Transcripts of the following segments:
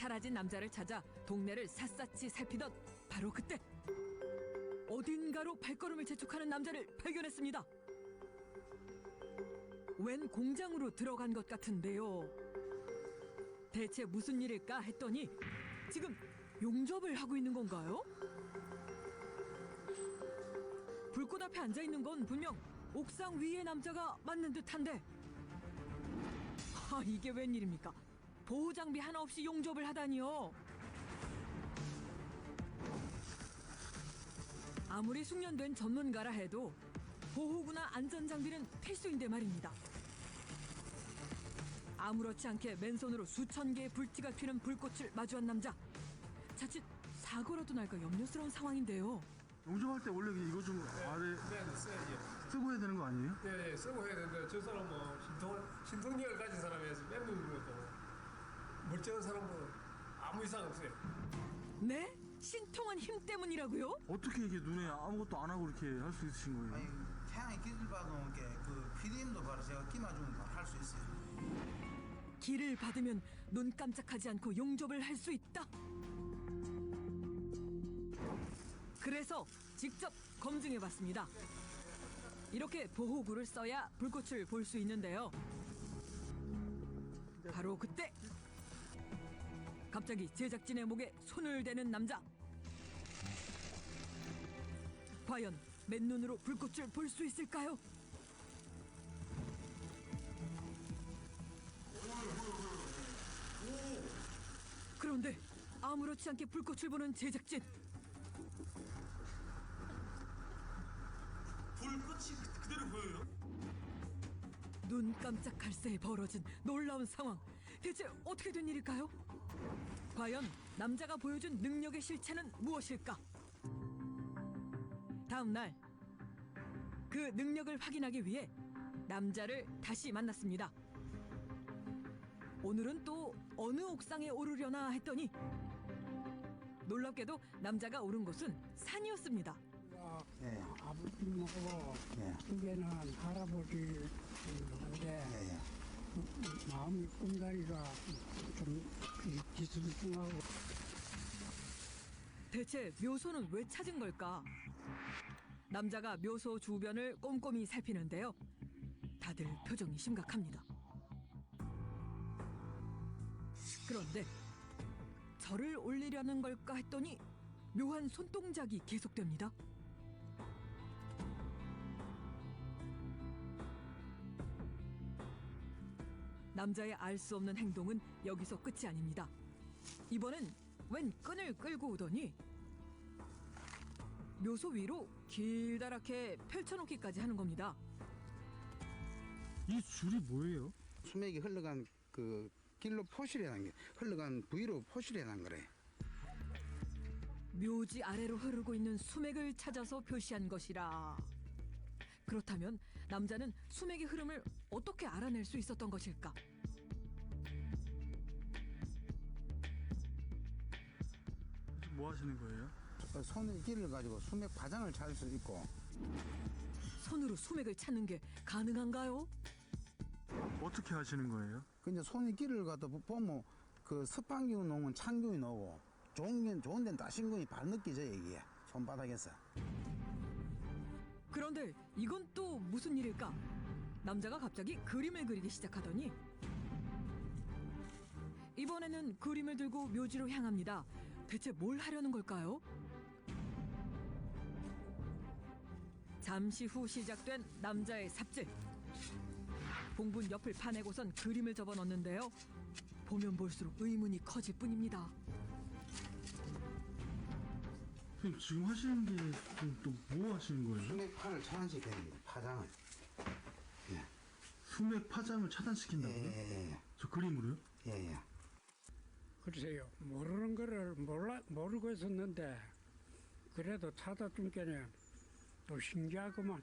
사라진 남자를 찾아 동네를 샅샅이 살피던 바로 그때 어딘가로 발걸음을 재촉하는 남자를 발견했습니다. 웬 공장으로 들어간 것 같은데요. 대체 무슨 일일까 했더니 지금 용접을 하고 있는 건가요? 불꽃 앞에 앉아 있는 건 분명 옥상 위의 남자가 맞는 듯한데, 이게 웬일입니까? 보호 장비 하나 없이 용접을 하다니요. 아무리 숙련된 전문가라 해도 보호구나 안전장비는 필수인데 말입니다. 아무렇지 않게 맨손으로 수천 개의 불티가 튀는 불꽃을 마주한 남자. 자칫 사고라도 날까 염려스러운 상황인데요. 용접할 때 원래 이거 좀 아래 네, 써야지. 쓰고 해야 되는 거 아니에요? 네, 쓰고 해야 되는데 저 사람 뭐 신통력을 가진 사람이어서 맹물인 것도 멀쩡한 사람은 아무 이상 없어요. 네? 신통한 힘 때문이라고요? 어떻게 이게 눈에 아무것도 안 하고 이렇게 할 수 있으신 거예요? 아니, 태양의 기술 받은 게그 PDM도 바로 제가 끼 맞으면 바로 할 수 있어요. 기를 받으면 눈 깜짝하지 않고 용접을 할 수 있다. 그래서 직접 검증해봤습니다. 이렇게 보호구를 써야 불꽃을 볼 수 있는데요. 바로 그때 갑자기 제작진의 목에 손을 대는 남자. 과연 맨눈으로 불꽃을 볼 수 있을까요? 그런데 아무렇지 않게 불꽃을 보는 제작진. 불꽃이 그대로 보여요? 눈 깜짝할 새에 벌어진 놀라운 상황. 대체 어떻게 된 일일까요? 과연 남자가 보여준 능력의 실체는 무엇일까? 다음 날 그 능력을 확인하기 위해 남자를 다시 만났습니다. 오늘은 또 어느 옥상에 오르려나 했더니 놀랍게도 남자가 오른 곳은 산이었습니다. 예. 아버님하고 예. 두개는 할아버지인데 예, 예. 마음이 꿈다리가 좀 뒤숭숭하고. 대체 묘소는 왜 찾은 걸까? 남자가 묘소 주변을 꼼꼼히 살피는데요. 다들 표정이 심각합니다. 그런데 절을 올리려는 걸까 했더니 묘한 손동작이 계속됩니다. 남자의 알 수 없는 행동은 여기서 끝이 아닙니다. 이번엔 웬 끈을 끌고 오더니 묘소 위로 길다랗게 펼쳐놓기까지 하는 겁니다. 이 줄이 뭐예요? 수맥이 흘러간 그 길로 포실해 난 게, 흘러간 부위로 포실해 난 거래. 묘지 아래로 흐르고 있는 수맥을 찾아서 표시한 것이라. 그렇다면 남자는 수맥의 흐름을 어떻게 알아낼 수 있었던 것일까? 뭐 하시는 거예요? 손의 길을 가지고 수맥 파장을 찾을 수 있고. 손으로 수맥을 찾는 게 가능한가요? 어떻게 하시는 거예요? 그 이제 손의 길을 갖다 보면 그 습한기운 놓으면 찬기운이 나오고 좋은 데는 따신기운이 바로 느껴져요, 이게 손바닥에서. 그런데 이건 또 무슨 일일까? 남자가 갑자기 그림을 그리기 시작하더니 이번에는 그림을 들고 묘지로 향합니다. 대체 뭘 하려는 걸까요? 잠시 후 시작된 남자의 삽질. 봉분 옆을 파내고선 그림을 접어넣는데요. 보면 볼수록 의문이 커질 뿐입니다. 선생님 지금 하시는 게 또 뭐 하시는 거예요? 수맥판을 차단시켜야 됩니다, 파장을. 예. 수맥 파장을 차단시킨다고요? 예. 저 그림으로요? 예. 글쎄요, 모르는 거를 모르고 있었는데 그래도 찾아준 게는 또 신기하구만.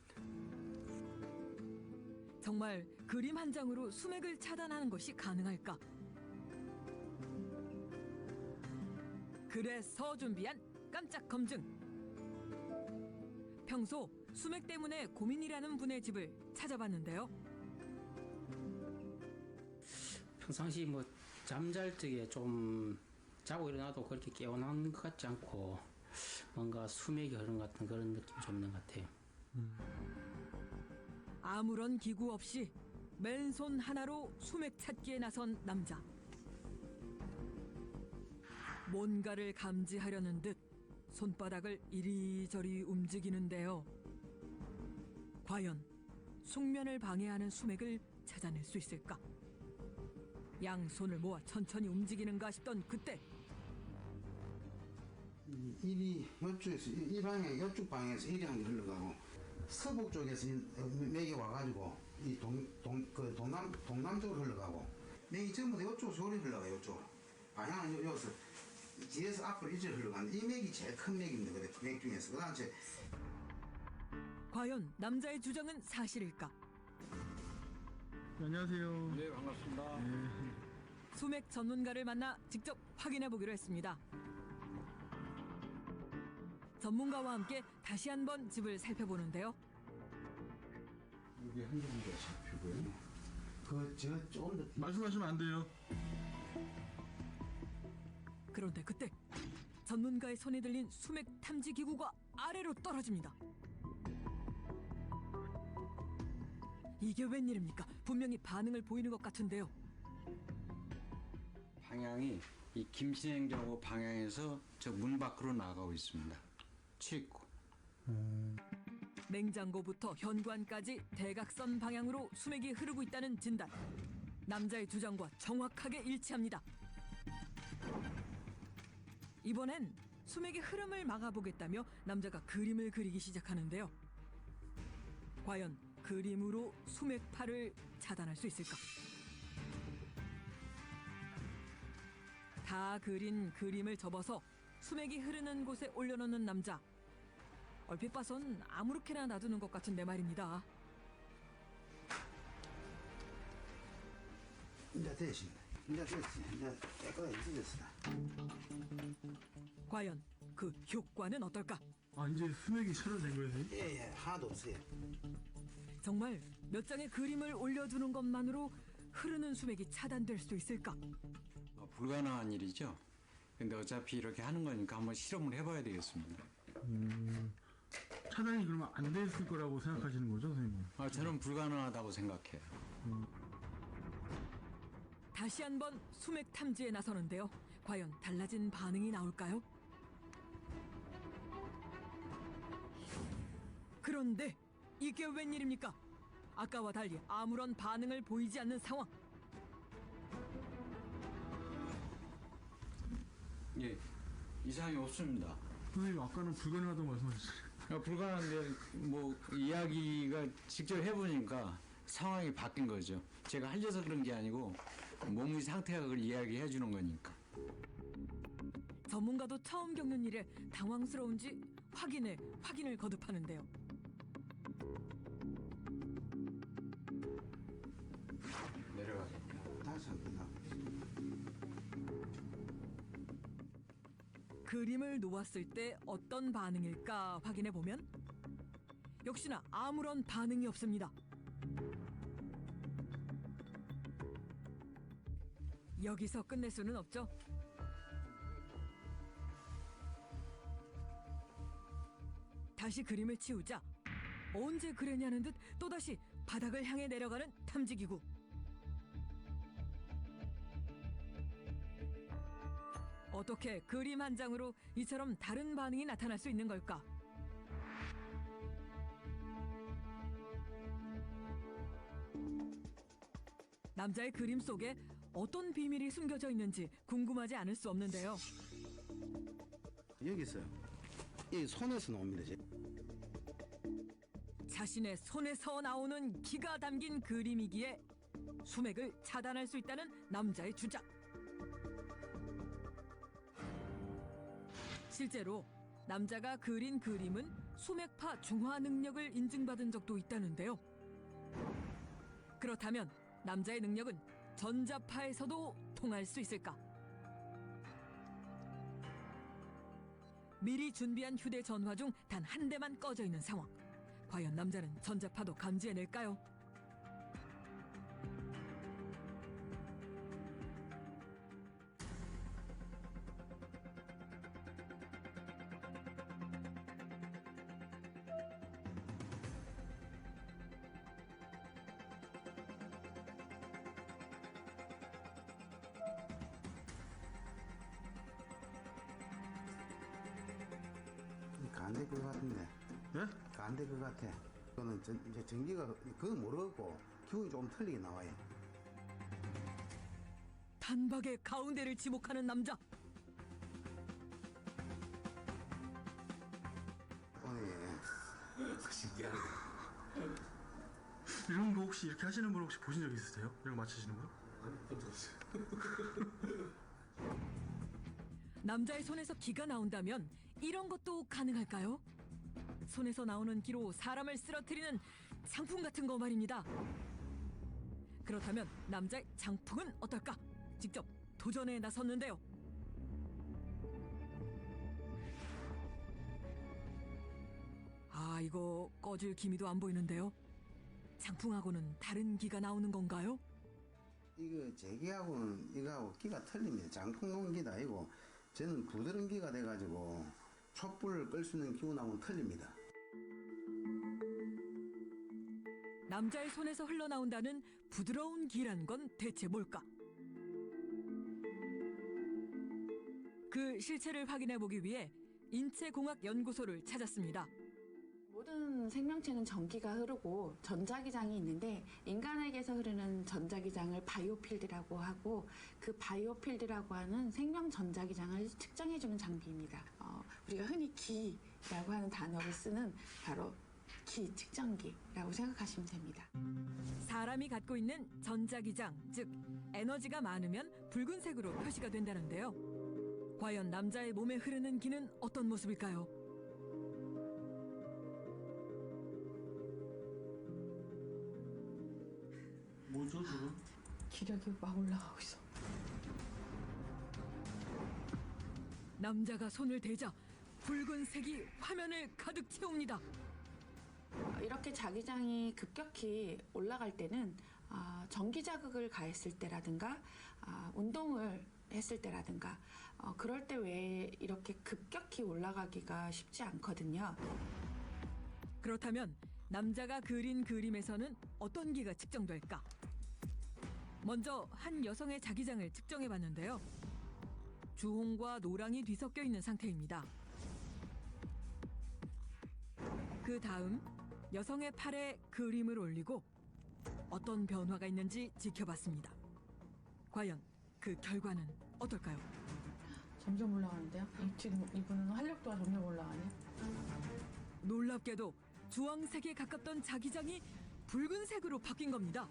정말 그림 한 장으로 수맥을 차단하는 것이 가능할까? 그래서 준비한 깜짝 검증. 평소 수맥 때문에 고민이라는 분의 집을 찾아봤는데요. 평상시 뭐 잠잘 적에 좀 자고 일어나도 그렇게 깨어난 것 같지 않고 뭔가 수맥이 흐른 것 같은 그런 느낌이 좀 있는 것 같아요. 아무런 기구 없이 맨손 하나로 수맥 찾기에 나선 남자. 뭔가를 감지하려는 듯 손바닥을 이리저리 움직이는데요. 과연 숙면을 방해하는 수맥을 찾아낼 수 있을까? 양손을 모아 천천히 움직이는가 싶던 그때 일이 이쪽에서 이 방향 이쪽 방향에서 일이 한 개 흘러가고 서북 쪽에서 맥이 와가지고 이 동남쪽으로 흘러가고 맥이 전부 다 이쪽으로 소리 흘러가요. 이쪽으로 방향은 여기서 뒤에서 앞으로 이쪽으로 흘러가는데 이 맥이 제일 큰 맥입니다. 그래 맥 중에서 그다음 제 과연 남자의 주장은 사실일까? 안녕하세요. 네, 반갑습니다. 수맥 전문가를 만나 직접 확인해 보기로 했습니다. 전문가와 함께 다시 한번 집을 살펴보는데요. 여기 한 개가 잡히고요. 그저 조금 더 말씀하시면 안 돼요. 그런데 그때 전문가의 손에 들린 수맥 탐지 기구가 아래로 떨어집니다. 이게 웬일입니까? 분명히 반응을 보이는 것 같은데요. 방향이 이 김신행저고 방향에서 저 문 밖으로 나가고 있습니다. 취했고. 냉장고부터 현관까지 대각선 방향으로 수맥이 흐르고 있다는 진단. 남자의 주장과 정확하게 일치합니다. 이번엔 수맥의 흐름을 막아보겠다며 남자가 그림을 그리기 시작하는데요. 과연 그림으로 수맥파를 차단할 수 있을까? 다 그린 그림을 접어서 수맥이 흐르는 곳에 올려놓는 남자. 얼핏 봐선 아무렇게나 놔두는 것 같은데 말입니다. 이제 됐습니다. 이제 됐어요. 이제 깨끗하게 찢었어요. 과연 그 효과는 어떨까? 아 이제 수맥이 차단된 거예요, 선생님? 예예 하나도 없어요. 정말 몇 장의 그림을 올려두는 것만으로 흐르는 수맥이 차단될 수 있을까? 불가능한 일이죠. 근데 어차피 이렇게 하는 거니까 한번 실험을 해봐야 되겠습니다. 차단이 그러면 안 됐을 거라고 생각하시는 거죠, 선생님? 저는 불가능하다고 생각해요. 다시 한번 수맥 탐지에 나서는데요. 과연 달라진 반응이 나올까요? 그런데 이게 웬일입니까? 아까와 달리 아무런 반응을 보이지 않는 상황. 예, 이상이 없습니다. 선생님 아까는 불가능하다고 말씀하셨어요. 불가능한데 뭐 이야기가 직접 해보니까 상황이 바뀐 거죠. 제가 하려서 그런 게 아니고 몸의 상태가 그걸 이야기해 주는 거니까. 전문가도 처음 겪는 일에 당황스러운지 확인을 거듭하는데요. 내려가겠다. 다시 한번 나. 그림을 놓았을 때 어떤 반응일까 확인해 보면 역시나 아무런 반응이 없습니다. 여기서 끝낼 수는 없죠. 다시 그림을 치우자 언제 그랬냐는 듯 또다시 바닥을 향해 내려가는 탐지기구. 어떻게 그림 한 장으로 이처럼 다른 반응이 나타날 수 있는 걸까? 남자의 그림 속에 어떤 비밀이 숨겨져 있는지 궁금하지 않을 수 없는데요. 여기서 이 손에서 나옵니다. 자신의 손에서 나오는 기가 담긴 그림이기에 수맥을 차단할 수 있다는 남자의 주장. 실제로 남자가 그린 그림은 수맥파 중화 능력을 인증받은 적도 있다는데요. 그렇다면 남자의 능력은 전자파에서도 통할 수 있을까? 미리 준비한 휴대전화 중 단 한 대만 꺼져 있는 상황. 과연 남자는 전자파도 감지해낼까요? 안 될 것 같은데. 예? 안 될 것 같아. 그거는 이제 전기가 그거 모르겠고 기운이 좀 틀리게 나와요. 단박에 가운데를 지목하는 남자. 신기하네. 이런 거 혹시 이렇게 하시는 분 혹시 보신 적 있으세요? 이런 거 맞히시는 거? 남자의 손에서 기가 나온다면 이런 것도 가능할까요? 손에서 나오는 기로 사람을 쓰러뜨리는 장풍 같은 거 말입니다. 그렇다면 남자의 장풍은 어떨까? 직접 도전에 나섰는데요. 아, 이거 꺼질 기미도 안 보이는데요. 장풍하고는 다른 기가 나오는 건가요? 이거 제기하고는 이거하고 기가 틀립니다. 장풍 놓은 기도 아니고 저는 부드러운 기가 돼가지고 촛불을 끌 수 있는 기운하고는 틀립니다. 남자의 손에서 흘러나온다는 부드러운 기란 건 대체 뭘까? 그 실체를 확인해 보기 위해 인체공학연구소를 찾았습니다. 모든 생명체는 전기가 흐르고 전자기장이 있는데 인간에게서 흐르는 전자기장을 바이오필드라고 하고 그 바이오필드라고 하는 생명 전자기장을 측정해주는 장비입니다. 우리가 흔히 기라고 하는 단어를 쓰는 바로 기 측정기라고 생각하시면 됩니다. 사람이 갖고 있는 전자기장, 즉 에너지가 많으면 붉은색으로 표시가 된다는데요. 과연 남자의 몸에 흐르는 기는 어떤 모습일까요? 뭐죠 지금? 기력이 막 올라가고 있어. 남자가 손을 대자 붉은색이 화면을 가득 채웁니다. 이렇게 자기장이 급격히 올라갈 때는 전기 자극을 가했을 때라든가 운동을 했을 때라든가 그럴 때 왜 이렇게 급격히 올라가기가 쉽지 않거든요. 그렇다면 남자가 그린 그림에서는 어떤 기가 측정될까? 먼저 한 여성의 자기장을 측정해 봤는데요. 주홍과 노랑이 뒤섞여 있는 상태입니다. 그 다음 여성의 팔에 그림을 올리고 어떤 변화가 있는지 지켜봤습니다. 과연 그 결과는 어떨까요? 점점 올라가는데요? 지금 이분은 활력도가 점점 올라가네요. 놀랍게도 주황색에 가깝던 자기장이 붉은색으로 바뀐 겁니다.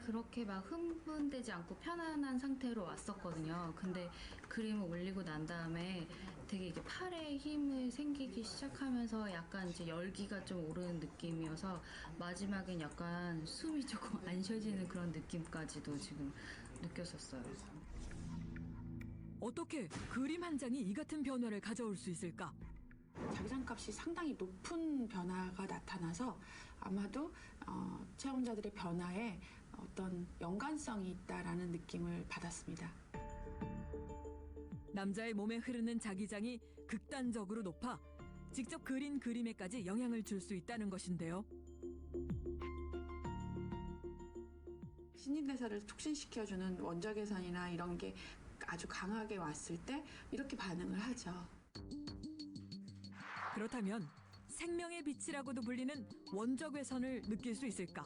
그렇게 막 흥분되지 않고 편안한 상태로 왔었거든요. 근데 그림을 올리고 난 다음에 되게 이제 팔에 힘이 생기기 시작하면서 약간 이제 열기가 좀 오르는 느낌이어서 마지막엔 약간 숨이 조금 안 쉬어지는 그런 느낌까지도 지금 느꼈었어요. 어떻게 그림 한 장이 이 같은 변화를 가져올 수 있을까? 자기장 값이 상당히 높은 변화가 나타나서 아마도 체험자들의 변화에 어떤 연관성이 있다라는 느낌을 받았습니다. 남자의 몸에 흐르는 자기장이 극단적으로 높아 직접 그린 그림에까지 영향을 줄 수 있다는 것인데요. 신진대사를 촉진시켜주는 원적외선이나 이런 게 아주 강하게 왔을 때 이렇게 반응을 하죠. 그렇다면 생명의 빛이라고도 불리는 원적외선을 느낄 수 있을까?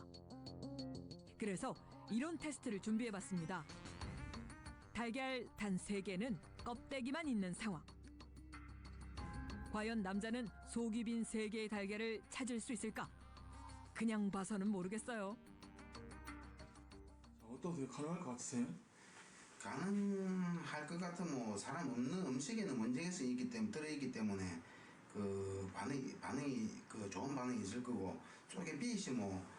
그래서 이런 테스트를 준비해봤습니다. 달걀 단 3개는 껍데기만 있는 상황. 과연 남자는 속이 빈 3개의 달걀을 찾을 수 있을까? 그냥 봐서는 모르겠어요. 어떠세요? 가능할 것 같으세요? 가능할 것 같은 뭐 사람 없는 음식에는 원적외선이 있기 때문에 들어있기 때문에 그 반응이 그 좋은 반응이 있을 거고 쪽에 빛이 뭐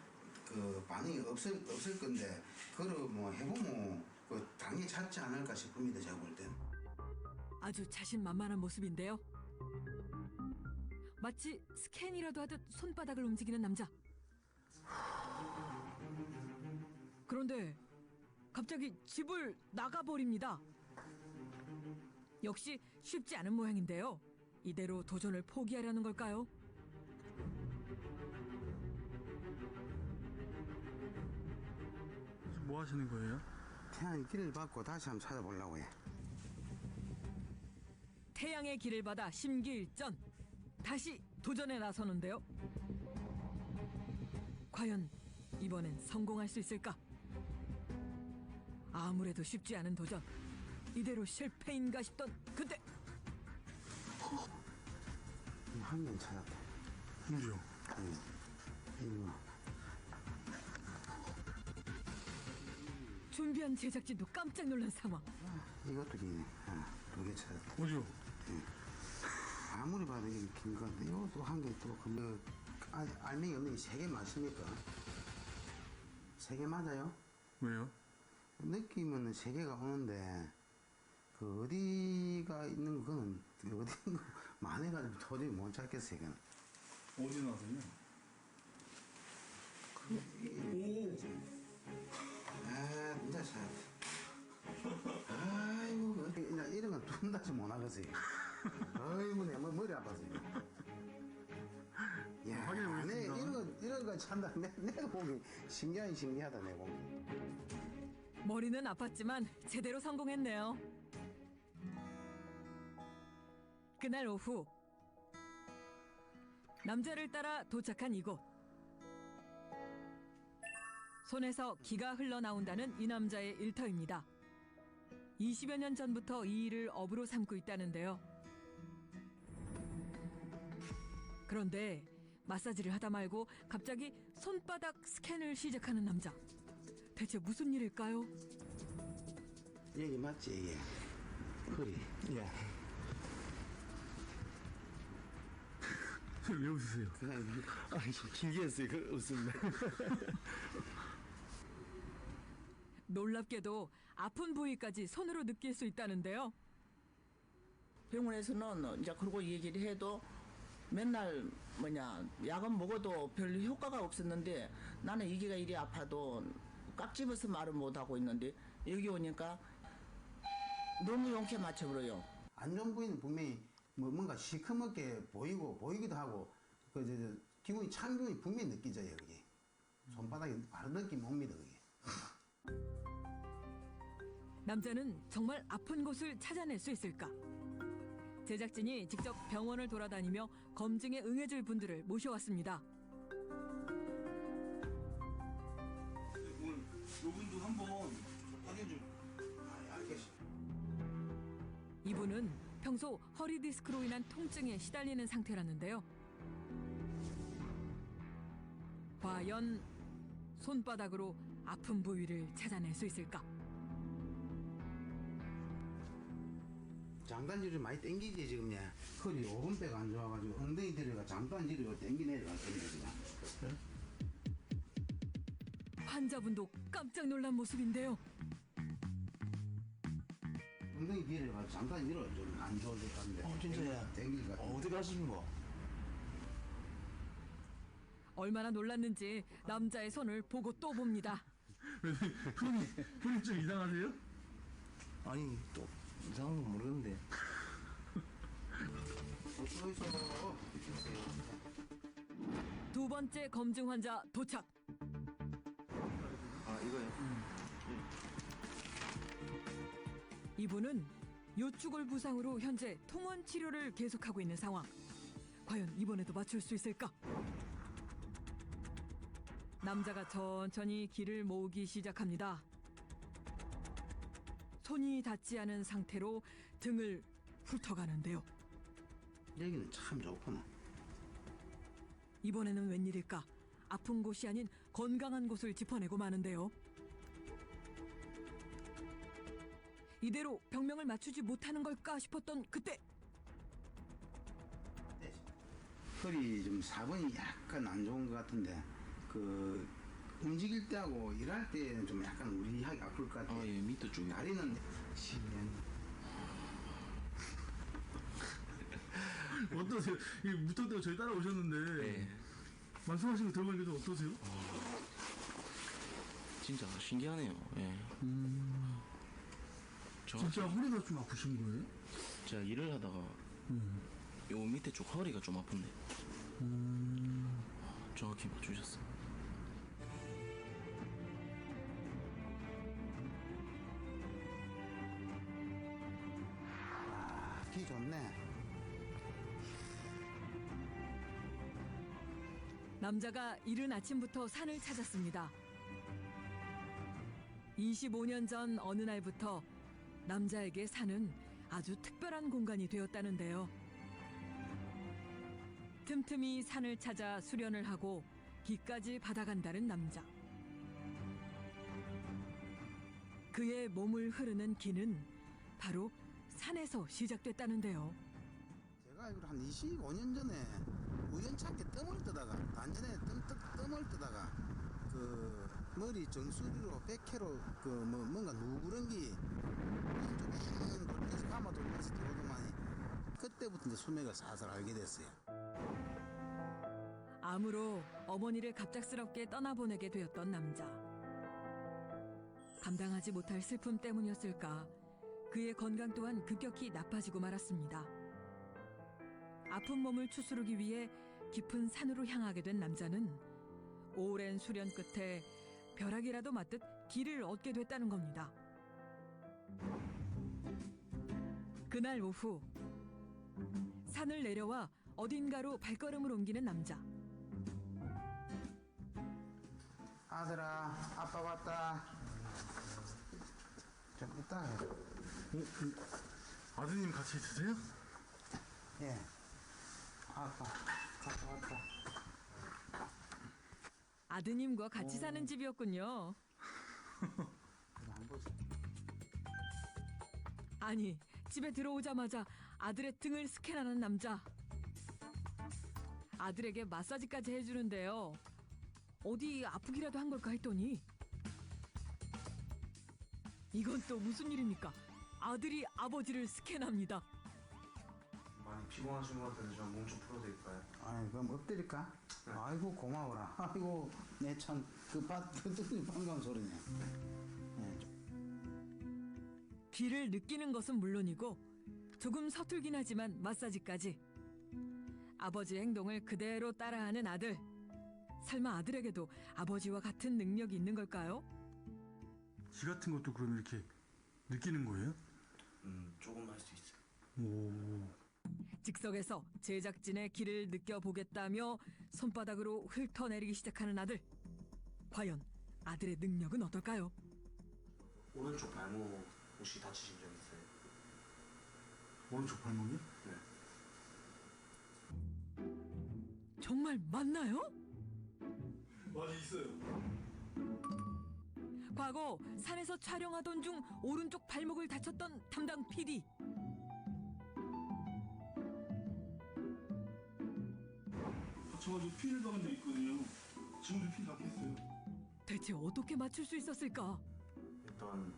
그 반응이 없을 건데 그걸 뭐 해보면 그 당연히 찾지 않을까 싶습니다. 제가 볼 땐. 아주 자신만만한 모습인데요. 마치 스캔이라도 하듯 손바닥을 움직이는 남자. 그런데 갑자기 집을 나가버립니다. 역시 쉽지 않은 모양인데요. 이대로 도전을 포기하려는 걸까요? 지금 뭐 하시는 거예요? 태양의 길을 받고 다시 한번 찾아보려고 해. 태양의 길을 받아 심기일전 다시 도전에 나서는데요. 과연 이번엔 성공할 수 있을까? 아무래도 쉽지 않은 도전. 이대로 실패인가 싶던 그때 한 명 찾았다. 언제요? 이거 준비한 제작진도 깜짝 놀란 상황. 이것도 기네. 두 개 찾았다. 어디요? 아무리 봐도 이게 긴 건데 이것도 한 개 또 그 알맹이 없는 게 3개 맞습니까? 3개 맞아요? 왜요? 느낌은 3개가 오는데 그 어디가 있는 거는 어디 있는 거 많아가지고 도저히 못 찾겠어요. 이거는. 어디 나서요? 진짜 찾았다. 아이고 이런 건 둔다지 못 하겠어요. 아이고 내 머리 아파서요. 야, 확인해 보겠습니다. 이런 거 찬다. 내가 보기 신기하다 내 보기. 머리는 아팠지만 제대로 성공했네요. 그날 오후 남자를 따라 도착한 이곳. 손에서 기가 흘러나온다는 이 남자의 일터입니다. 20여 년 전부터 이 일을 업으로 삼고 있다는데요. 그런데 마사지를 하다 말고 갑자기 손바닥 스캔을 시작하는 남자. 대체 무슨 일일까요? 여기 맞지 이게? 허리. 예. 왜 웃으세요? 그냥 아니, 신기했어요. 그 웃음네. 놀랍게도 아픈 부위까지 손으로 느낄 수 있다는데요. 병원에서는 이제 그러고 얘기를 해도 맨날 약은 먹어도 별 효과가 없었는데 나는 이게가 이리 아파도 꽉 집어서 말을 못하고 있는데 여기 오니까 너무 용케 맞춰버려요. 안 좋은 부위는 분명히 뭔가 시커멓게 보이기도 하고 기분이 찬 기분이 분명히 느껴져요. 여기 손바닥에 바로 느낌 옵니다. 그게. 남자는 정말 아픈 곳을 찾아낼 수 있을까? 제작진이 직접 병원을 돌아다니며 검증에 응해줄 분들을 모셔왔습니다. 오늘 요분도 한번 확인 좀. 알겠습니다. 이분은 평소 허리 디스크로 인한 통증에 시달리는 상태라는데요. 과연 손바닥으로 아픈 부위를 찾아낼 수 있을까? 장단지를 많이 땡기지 지금 야. 허리 오른배가 안 좋아가지고 엉덩이 들어가 장단지를 땡기 내려갔습니다. 지금. 환자분도 깜짝 놀란 모습인데요. 엉덩이 뒤를 가지고 장단지 밀어 좀 안 좋아질 것 같은데. 진짜야? 땡길 것 같은데. 어디 가시는 거? 얼마나 놀랐는지 남자의 손을 보고 또 봅니다. 손이 좀 이상하세요? 아니 또 이상한 건 모르는데 서 있어. 두 번째 검증 환자 도착. 아 이거요? 이분은 요축을 부상으로 현재 통원 치료를 계속하고 있는 상황. 과연 이번에도 맞출 수 있을까? 남자가 천천히 기를 모으기 시작합니다. 손이 닿지 않은 상태로 등을 훑어가는데요. 여기는 참 좋구나. 이번에는 웬일일까? 아픈 곳이 아닌 건강한 곳을 짚어내고 마는데요. 이대로 병명을 맞추지 못하는 걸까 싶었던 그때 허리 좀 4번이 약간 안 좋은 것 같은데 그 움직일 때하고 일할 때는 좀 약간 우리하게 아플 것 같아요. 아예 밑에 쪽에 다리는 10년. 어떠세요? 이 무턱대고 저희 따라오셨는데 네. 말씀하신 거 들어보니까 좀 어떠세요? 진짜 신기하네요. 예. 진짜 허리가 좀 아프신 거예요? 제가 일을 하다가 요 밑에 쪽 허리가 좀 아픈데 정확히 맞추셨어요. 좋네. 남자가 이른 아침부터 산을 찾았습니다. 25년 전 어느 날부터 남자에게 산은 아주 특별한 공간이 되었다는데요. 틈틈이 산을 찾아 수련을 하고 기까지 받아간다는 남자. 그의 몸을 흐르는 기는 바로 산에서 시작됐다는데요. 제가 알기로 한 25년 전에 우연찮게 뜸을 뜨다가 단전에 뜸을 뜨다가 그 머리 정수리로 백회로 그 뭐 뭔가 누구런기 한쪽 돌면서 감아 돌면서 들어오더만이 그때부터 이제 수맥을 살살 알게 됐어요. 암으로 어머니를 갑작스럽게 떠나보내게 되었던 남자. 감당하지 못할 슬픔 때문이었을까 그의 건강 또한 급격히 나빠지고 말았습니다. 아픈 몸을 추스르기 위해 깊은 산으로 향하게 된 남자는 오랜 수련 끝에 벼락이라도 맞듯 길을 얻게 됐다는 겁니다. 그날 오후 산을 내려와 어딘가로 발걸음을 옮기는 남자. 아들아, 아빠 왔다. 좀 이따 해. 아드님 같이 있으세요? 예. 아빠, 갔다 왔다. 아드님과 같이 사는 집이었군요. 안 보지. 아니, 집에 들어오자마자 아들의 등을 스캔하는 남자. 아들에게 마사지까지 해주는데요. 어디 아프기라도 한 걸까 했더니 이건 또 무슨 일입니까? 아들이 아버지를 스캔합니다. 많이 피곤하신 것 같아서 제가 몸 좀 풀어드릴까요? 아이, 그럼 엎드릴까? 아이고, 고마워라. 아이고, 내 참, 뜻이 반가운 소리네. 예, 기를 느끼는 것은 물론이고 조금 서툴긴 하지만 마사지까지. 아버지의 행동을 그대로 따라하는 아들. 설마 아들에게도 아버지와 같은 능력이 있는 걸까요? 기 같은 것도 그럼 이렇게 느끼는 거예요? 조금 할 수 있어요. 오. 즉석에서 제작진의 기를 느껴보겠다며 손바닥으로 훑어내리기 시작하는 아들. 과연 아들의 능력은 어떨까요? 오른쪽 발목 혹시 다치신 적 있어요? 오른쪽 발목이? 네. 정말 맞나요? 맞아, 있어요. 과거 산에서 촬영하던 중 오른쪽 발목을 다쳤던 담당 PD. 다쳐가지고 피를 박은 적 있거든요. 지금도 피 닦였어요. 대체 어떻게 맞출 수 있었을까? 일단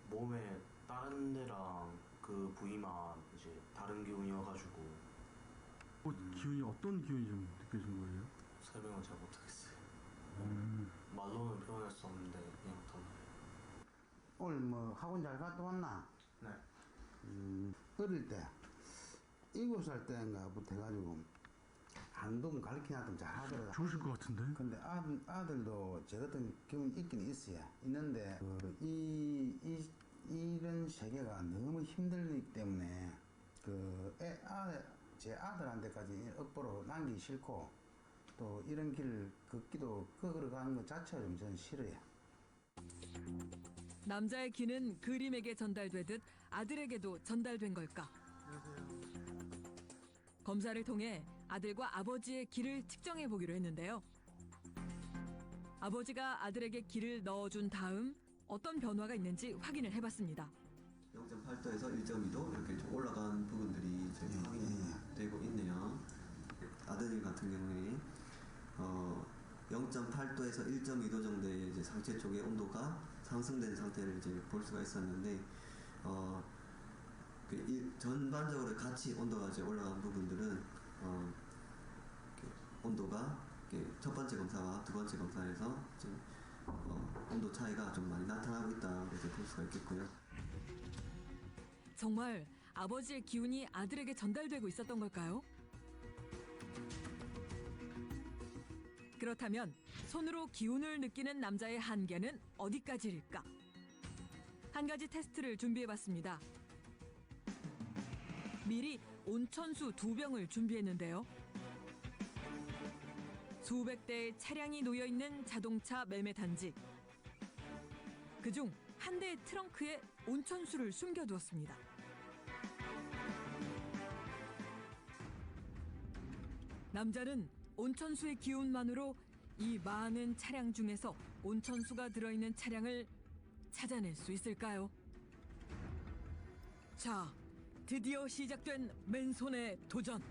몸에 다른 데랑 그 부위만 이제 다른 기운이어가지고 기운이 어떤 기운이 좀 느껴진 거예요? 설명을 잘 못하겠어요. 말로는 표현할 수 없는데 그냥 던져요. 오늘 뭐 학원 잘 갔다 왔나? 네. 어릴 때 7살 때인가부터 해가지고 한동 가르치나 잘 하더라고요. 좋으실 것 같은데? 근데 아들도 제 같은 기운이 있긴 있어요. 있는데 이런 세계가 너무 힘들기 때문에 제 아들한테까지 억보로 남기기 싫고 또 이런 길을 걷기도 걸어가는 것 자체가 좀 저는 싫어요. 남자의 기는 그림에게 전달되듯 아들에게도 전달된 걸까? 검사를 통해 아들과 아버지의 기를 측정해 보기로 했는데요. 아버지가 아들에게 기를 넣어준 다음 어떤 변화가 있는지 확인을 해봤습니다. 0.8도에서 1.2도 이렇게 좀 올라간 부분들이 이제 확인되고 있네요. 아드님 같은 경우에 0.8도에서 1.2도 정도의 이제 상체 쪽의 온도가 상승된 상태를 이제 볼 수가 있었는데 전반적으로 같이 온도가 이제 올라간 부분들은 온도가 첫 번째 검사와 두 번째 검사에서 지금 온도 차이가 좀 많이 나타나고 있다고 이제 볼 수가 있겠고요. 정말 아버지의 기운이 아들에게 전달되고 있었던 걸까요? 그렇다면 손으로 기운을 느끼는 남자의 한계는 어디까지일까? 한 가지 테스트를 준비해봤습니다. 미리 온천수 2병을 준비했는데요. 수백 대의 차량이 놓여 있는 자동차 매매 단지. 그중 한 대의 트렁크에 온천수를 숨겨두었습니다. 남자는 온천수의 기운만으로 이 많은 차량 중에서 온천수가 들어있는 차량을 찾아낼 수 있을까요? 자, 드디어 시작된 맨손의 도전.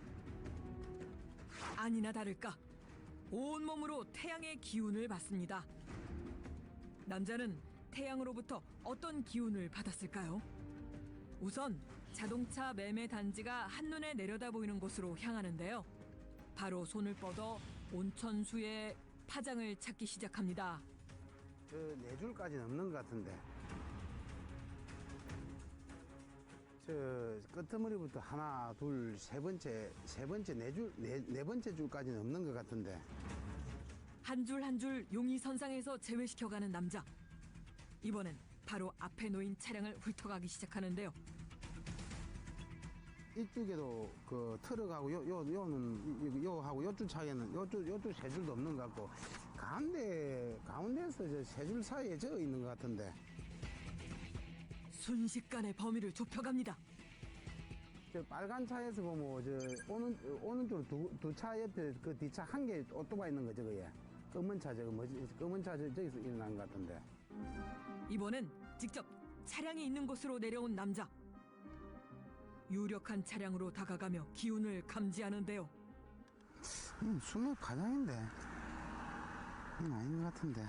아니나 다를까 온몸으로 태양의 기운을 받습니다. 남자는 태양으로부터 어떤 기운을 받았을까요? 우선 자동차 매매 단지가 한눈에 내려다 보이는 곳으로 향하는데요. 바로 손을 뻗어 온천수의 파장을 찾기 시작합니다. 저 4줄까지 넘는 것 같은데. 저 끄트머리부터 하나, 둘, 세 번째, 네 번째 줄까지 넘는 것 같은데. 한 줄 한 줄 용의선상에서 제외시켜가는 남자. 이번엔 바로 앞에 놓인 차량을 훑어가기 시작하는데요. 이쪽에도 그 트럭하고 요는 요하고 요쪽 차이에는 요쪽 세 줄도 없는 것 같고 가운데에서 저 세 줄 사이에 저 있는 것 같은데. 순식간에 범위를 좁혀갑니다. 저 빨간 차에서 보면 저 오는 쪽 두 차 옆에 그 뒷차 한 개 오토바이 있는 거 저거에 검은 차 저거 뭐지 검은 차 저기서 일어난 것 같은데. 이번엔 직접 차량이 있는 곳으로 내려온 남자. 유력한 차량으로 다가가며 기운을 감지하는데요. 수맥 과장인데 아닌 것 같은데.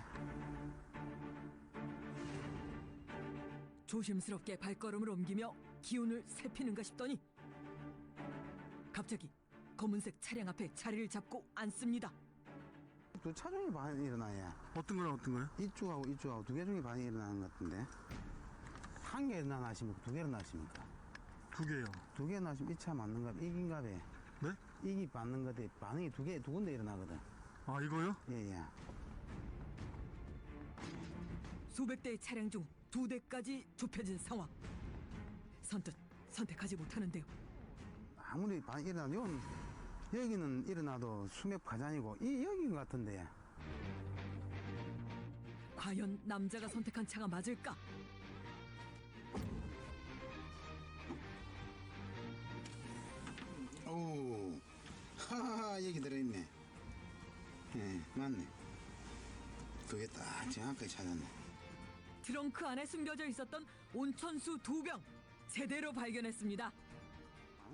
조심스럽게 발걸음을 옮기며 기운을 살피는가 싶더니 갑자기 검은색 차량 앞에 자리를 잡고 앉습니다. 두 차 중에 반이 일어나요. 어떤 거랑 어떤 거요? 이쪽하고 두 개 중에 반이 일어나는 것 같은데. 한 개 일어나십니까? 두 개 일어나십니까? 두 개요. 두 개 일어나시면 이 차 맞는가 봐. 이긴가 봐. 네? 이기 맞는 것 같아. 반응이 두 군데 일어나거든. 아, 이거요? 예. 수백 대의 차량 중 2대까지 좁혀진 상황. 선뜻 선택하지 못하는데요. 아무리 반이 일어나도 여기는 일어나도 수맥 파장이고 여긴 것 같은데. 과연 남자가 선택한 차가 맞을까? 오, 하하하 여기 들어있네. 예, 맞네. 그게 딱 정확하게 찾았네. 트렁크 안에 숨겨져 있었던 온천수 2병 제대로 발견했습니다.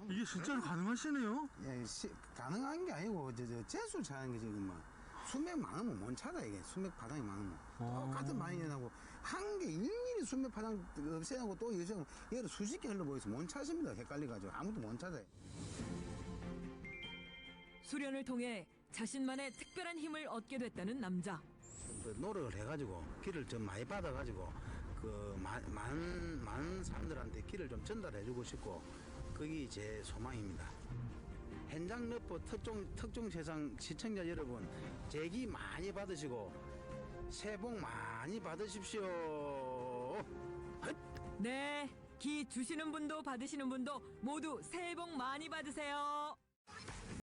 이게 진짜로 가능하시네요? 예, 가능한 게 아니고 재수 찾는 게 지금 뭐 수맥 많으면 못 찾아 이게 수맥 파장이 많으면 똑같은 반이 일어나고 한 개 일일이 수맥 파장 없애고 또 여기서 얘를 수십 개 흘러보여서 못 찾습니다. 헷갈려가지고 아무도 못 찾아요. 수련을 통해 자신만의 특별한 힘을 얻게 됐다는 남자. 그 노력을 해가지고 길을 좀 많이 받아가지고 그 많은 사람들한테 길을 좀 전달해주고 싶고 그게 제 소망입니다. 현장 러퍼 특종 세상 시청자 여러분, 재기 많이 받으시고 새해 복 많이 받으십시오. 네, 기 주시는 분도 받으시는 분도 모두 새해 복 많이 받으세요.